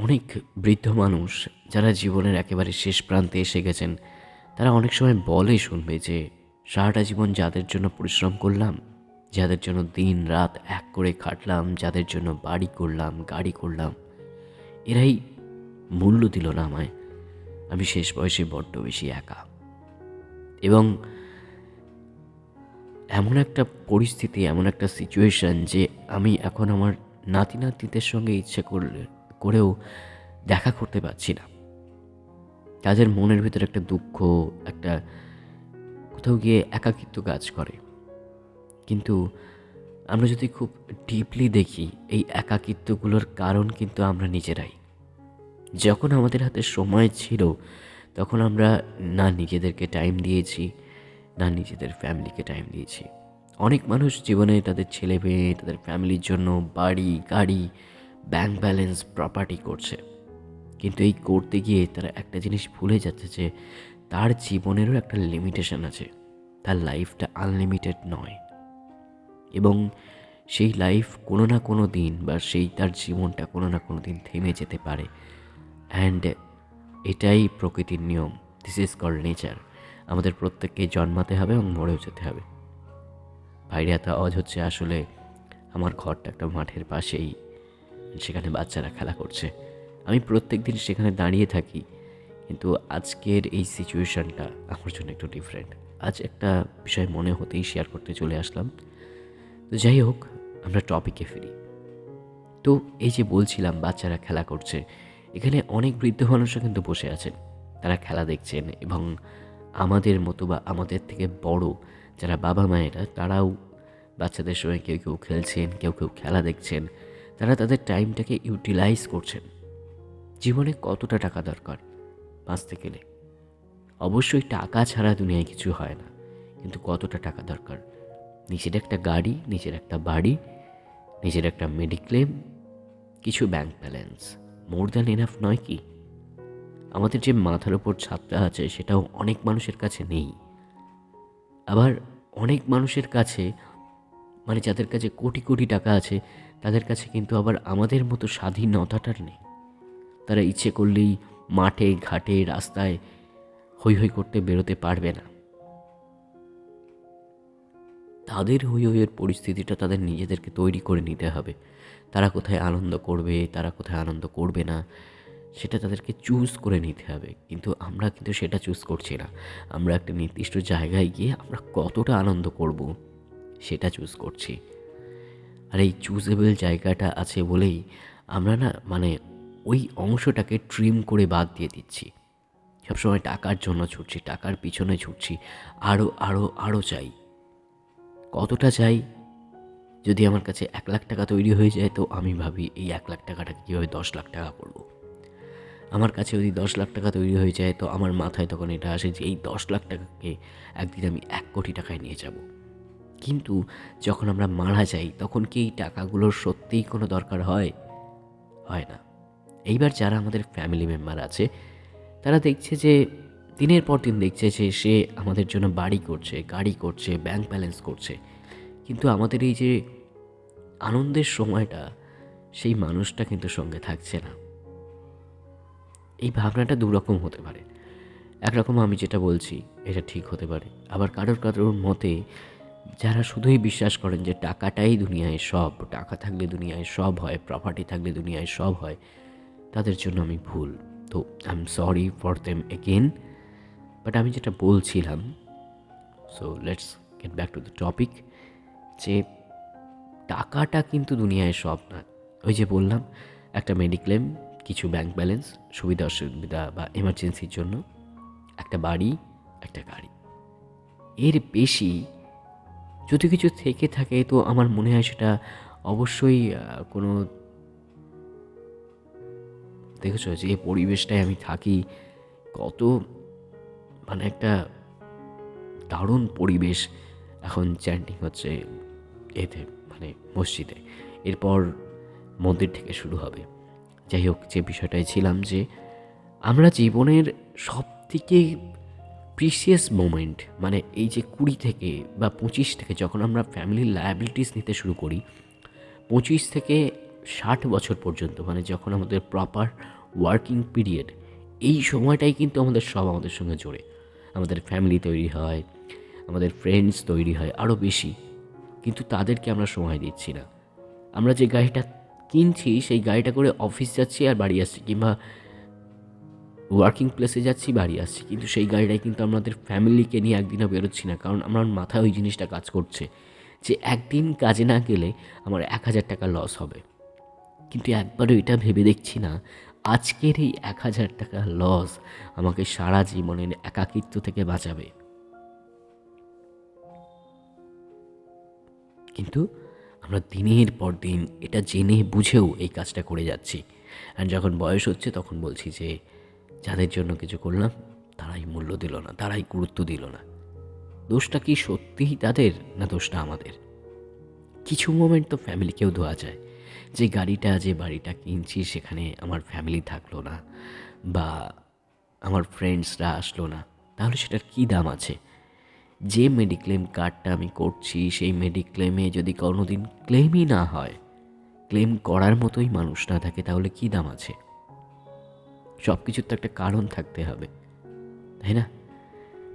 অনেক বৃদ্ধ মানুষ যারা জীবনের একেবারে শেষ প্রান্তে এসে গেছেন, তারা অনেক সময় বলে শুনবে যে সারাটা জীবন যাদের জন্য পরিশ্রম করলাম, যাদের জন্য দিন রাত এক করে খাটলাম, যাদের জন্য বাড়ি করলাম, গাড়ি করলাম, এরাই মূল্য দিল না আমায়। আমি শেষ বয়সে বড্ড বেশি একা। এবং এমন একটা পরিস্থিতি, এমন একটা সিচুয়েশন যে আমি এখন আমার নাতি নাতনিদের সঙ্গে ইচ্ছে করেও দেখা করতে পারছি না। তাদের মনের ভিতরে একটা দুঃখ, একটা কোথাও গিয়ে একাকিত্ব কাজ করে। কিন্তু আমরা যদি খুব ডিপলি দেখি, এই একাকিত্বগুলোর কারণ কিন্তু আমরা নিজেরাই। যখন আমাদের হাতে সময় ছিল, তখন আমরা না নিজেদেরকে টাইম দিয়েছি, না নিজেদের ফ্যামিলিকে টাইম দিয়েছি। অনেক মানুষ জীবনে তাদের ছেলে মেয়ে, তাদের ফ্যামিলির জন্য বাড়ি, গাড়ি, ব্যাংক ব্যালেন্স, প্রপার্টি করছে। কিন্তু এই করতে গিয়ে তারা একটা জিনিস ভুলে যাচ্ছে যে তার জীবনেরও একটা লিমিটেশন আছে। তার লাইফটা আনলিমিটেড নয়, এবং সেই লাইফ কোনো না কোনো দিন, বা সেই তার জীবনটা কোনো না কোনো দিন থেমে যেতে পারে। অ্যান্ড এটাই প্রকৃতির নিয়ম। This is called nature. আমাদের প্রত্যেককে জন্মাতে হবে এবং মরেও যেতে হবে। ভাইরাতা আওয়াজ হচ্ছে আসলে আমার ঘরটা একটা মাঠের পাশেই, সেখানে বাচ্চারা খেলা করছে। আমি প্রত্যেক দিন সেখানে দাঁড়িয়ে থাকি, কিন্তু আজকের এই সিচুয়েশানটা আমার জন্য একটু ডিফারেন্ট। আজ একটা বিষয় মনে হতেই শেয়ার করতে চলে আসলাম। তো যাই হোক, আমরা টপিকে ফিরি। তো এই যে বলছিলাম বাচ্চারা খেলা করছে, এখানে অনেক বৃদ্ধ মানুষরা কিন্তু বসে আছেন, তারা খেলা দেখছেন। এবং আমাদের মতো বা আমাদের থেকে বড় যারা বাবা মায়েরা, তারাও বাচ্চাদের সঙ্গে কেউ কেউ খেলছেন, কেউ কেউ খেলা দেখছেন। তারা তাদের টাইমটাকে ইউটিলাইজ করছেন। জীবনে কতটা টাকা দরকার বাঁচতে গেলে? অবশ্যই টাকা ছাড়া দুনিয়ায় কিছু হয় না, কিন্তু কতটা টাকা দরকার? নিজের একটা গাড়ি, নিজের একটা বাড়ি, নিজের একটা মেডিক্লেম, কিছু bank balance, more than enough নয় কি? আমাদের যে মাথার ওপর ছাদটা আছে, সেটাও অনেক মানুষের কাছে নেই। আবার অনেক মানুষের কাছে, মানে যাদের কাছে কোটি কোটি টাকা আছে, তাদের কাছে কিন্তু আবার আমাদের মতো স্বাধীনতাটার নেই। তারা ইচ্ছে করলেই মাঠে ঘাটে রাস্তায় হৈ হৈ করতে বেরোতে পারবে না। তাদের হৈ হৈয়ের পরিস্থিতিটা তাদের নিজেদেরকে তৈরি করে নিতে হবে। তারা কোথায় আনন্দ করবে, তারা কোথায় আনন্দ করবে না, সেটা তাদেরকে চুজ করে নিতে হবে। কিন্তু আমরা কিন্তু সেটা চুজ করছি না। আমরা একটা নির্দিষ্ট জায়গায় গিয়ে আমরা কতটা আনন্দ করব, সেটা চুজ করছি। আর এই চুজেবল জায়গাটা আছে বলেই আমরা না, মানে ওই অংশটাকে ট্রিম করে বাদ দিয়ে দিচ্ছি। সবসময় টাকার জন্য ছুটছি, টাকার পিছনে ছুটছি, আরও আরও আরও চাই। কতটা চাই? যদি আমার কাছে 1,00,000 টাকা তৈরি হয়ে যায়, তো আমি ভাবি এই 1,00,000 টাকাটাকে কীভাবে 10,00,000 টাকা করবো। আমার কাছে যদি 10,00,000 টাকা তৈরি হয়ে যায়, তো আমার মাথায় তখন এটা আসে যে এই 10,00,000 টাকাকে একদিন আমি 1,00,00,000 টাকায় নিয়ে যাব। কিন্তু যখন আমরা মারা যাই, তখন কি এই টাকাগুলোর সত্যিই কোনো দরকার হয়? হয় না। এইবার যারা আমাদের ফ্যামিলি মেম্বার আছে, তারা দেখছে যে দিনের পর দিন দেখছে যে সে আমাদের জন্য বাড়ি করছে, গাড়ি করছে, ব্যাংক ব্যালেন্স করছে। কিন্তু আমাদের এই যে আনন্দের সময়টা, সেই মানুষটা কিন্তু সঙ্গে থাকছে না। এই ভাবনাটা দুরকম হতে পারে। একরকম আমি যেটা বলছি এটা ঠিক হতে পারে। আবার কারোর কারোর মতে, যারা শুধুই বিশ্বাস করেন যে টাকাটাই দুনিয়ায় সব, টাকা থাকলে দুনিয়ায় সব হয়, প্রপার্টি থাকলে দুনিয়ায় সব হয়, তাদের জন্য আমি ভুল। তো I am sorry for them again. But আমি যেটা বলছিলাম, so let's get back to the topic, যে টাকাটা কিন্তু দুনিয়ায় সব না। ওই যে বললাম, একটা মেডিক্লেম, কিছু ব্যাংক ব্যালেন্স, সুবিধা অসুবিধা বা এমার্জেন্সির জন্য, একটা বাড়ি, একটা গাড়ি। এর বেশি যদি কিছু থেকে থাকে, তো আমার মনে হয় সেটা অবশ্যই কোনো, দেখেছো যে পরিবেশটায় আমি থাকি, কত মানে একটা দারুণ পরিবেশ। এখন চ্যান্টিং হচ্ছে এতে, মানে মসজিদে, এরপর মন্দির থেকে শুরু হবে। যাই হোক, যে বিষয়টায় ছিলাম, যে আমরা জীবনের সবথেকে প্রিসিয়াস মোমেন্ট, মানে এই যে 20 থেকে বা 25 থেকে যখন আমরা ফ্যামিলির লায়াবিলিটিস নিতে শুরু করি, 25 থেকে 60 বছর পর্যন্ত, মানে যখন আমাদের প্রপার ওয়ার্কিং পিরিয়ড, এই সময়টাই কিন্তু আমাদের সব আমাদের সঙ্গে জোড়ে। আমাদের ফ্যামিলি তৈরি হয়, আমাদের ফ্রেন্ডস তৈরি হয় আরও বেশি, কিন্তু তাদেরকে আমরা সময় দিচ্ছি না। আমরা যে গাড়িটা কিনছি সেই গাড়িটা করে অফিস যাচ্ছি আর বাড়ি আসছি, কিংবা ওয়ার্কিং প্লেসে যাচ্ছি বাড়ি আসছি, কিন্তু সেই গাড়িটাই কিন্তু আমাদের ফ্যামিলিকে নিয়ে একদিনও বেরোচ্ছি না, কারণ আমার মাথায় ওই জিনিসটা কাজ করছে যে একদিন কাজে না গেলে আমার 1,000 টাকা লস হবে। কিন্তু একবারও এটা ভেবে দেখছি না আজকের এই 1,000 টাকা লস আমাকে সারা জীবনের একাকিত্ব থেকে বাঁচাবে। কিন্তু আমরা দিনের পর দিন এটা জেনে বুঝেও এই কাজটা করে যাচ্ছি। আর যখন বয়স হচ্ছে তখন বলছি যে যাদের জন্য কিছু করলাম তারাই মূল্য দিল না, তারাই গুরুত্ব দিল না। দোষটা কি সত্যিই তাদের, না দোষটা আমাদের? কিছু মোমেন্ট তো ফ্যামিলিকেও ধোয়া যায়, যে গাড়িটা যে বাড়িটা কিনছি সেখানে আমার ফ্যামিলি থাকলো না, বা আমার ফ্রেন্ডসরা আসলো না, তাহলে সেটার কী দাম আছে? যে মেডিক্লেম কার্ডটা আমি করছি সেই মেডিক্লেমে যদি কোনো দিন ক্লেমই না হয়, ক্লেম করার মতোই মানুষ না থাকে, তাহলে কী দাম আছে? সব কিছুর তো একটা কারণ থাকতে হবে, তাই না?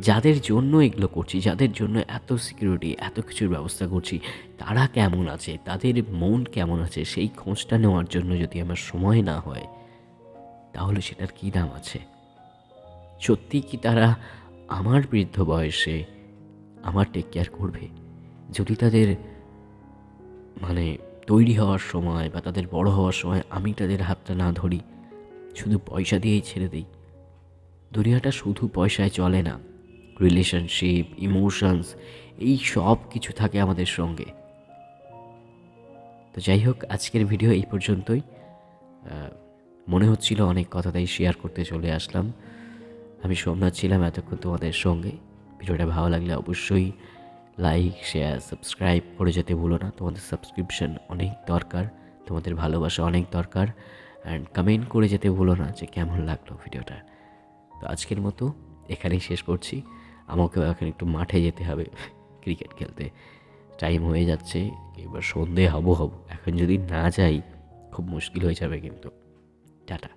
যাদের জন্য এগুলো করছি, যাদের জন্য এত সিকিউরিটি, এত কিছুর ব্যবস্থা করছি, তারা কেমন আছে, তাদের মন কেমন আছে, সেই খোঁজটা নেওয়ার জন্য যদি আমার সময় না হয়, তাহলে সেটার কী দাম আছে? সত্যি কি তারা আমার বৃদ্ধ বয়সে আমার টেক কেয়ার করবে? যদি তাদের মানে তৈরি হওয়ার সময় বা তাদের বড় হওয়ার সময় আমি তাদের হাতটা না ধরি, শুধু পয়সা দিয়েই ছেড়ে দিই। দুনিয়াটা শুধু পয়সায় চলে না, রিলেশনশিপ, ইমোশনস, এই সব কিছু থাকে আমাদের সঙ্গে। তো যাই হোক, আজকের ভিডিও এই পর্যন্তই। মনে হচ্ছিল অনেক কথা, তাই শেয়ার করতে চলে আসলাম। আমি সোমনাথ ছিলাম এতক্ষণ তোমাদের সঙ্গে। ভিডিওটা ভালো লাগলে অবশ্যই লাইক, শেয়ার, সাবস্ক্রাইব করে যেতে ভুলো না। তোমাদের সাবস্ক্রিপশন অনেক দরকার, তোমাদের ভালোবাসা অনেক দরকার। অ্যান্ড কমেন্ট করে যেতে ভুলো না যে কেমন লাগলো ভিডিওটা। তো আজকের মতো এখানেই শেষ করছি। আমাকেও এখন একটু মাঠে যেতে হবে ক্রিকেট খেলতে, টাইম হয়ে যাচ্ছে। এবার সন্ধে হব। এখন যদি না যাই খুব মুশকিল হয়ে যাবে কিন্তু। টাটা।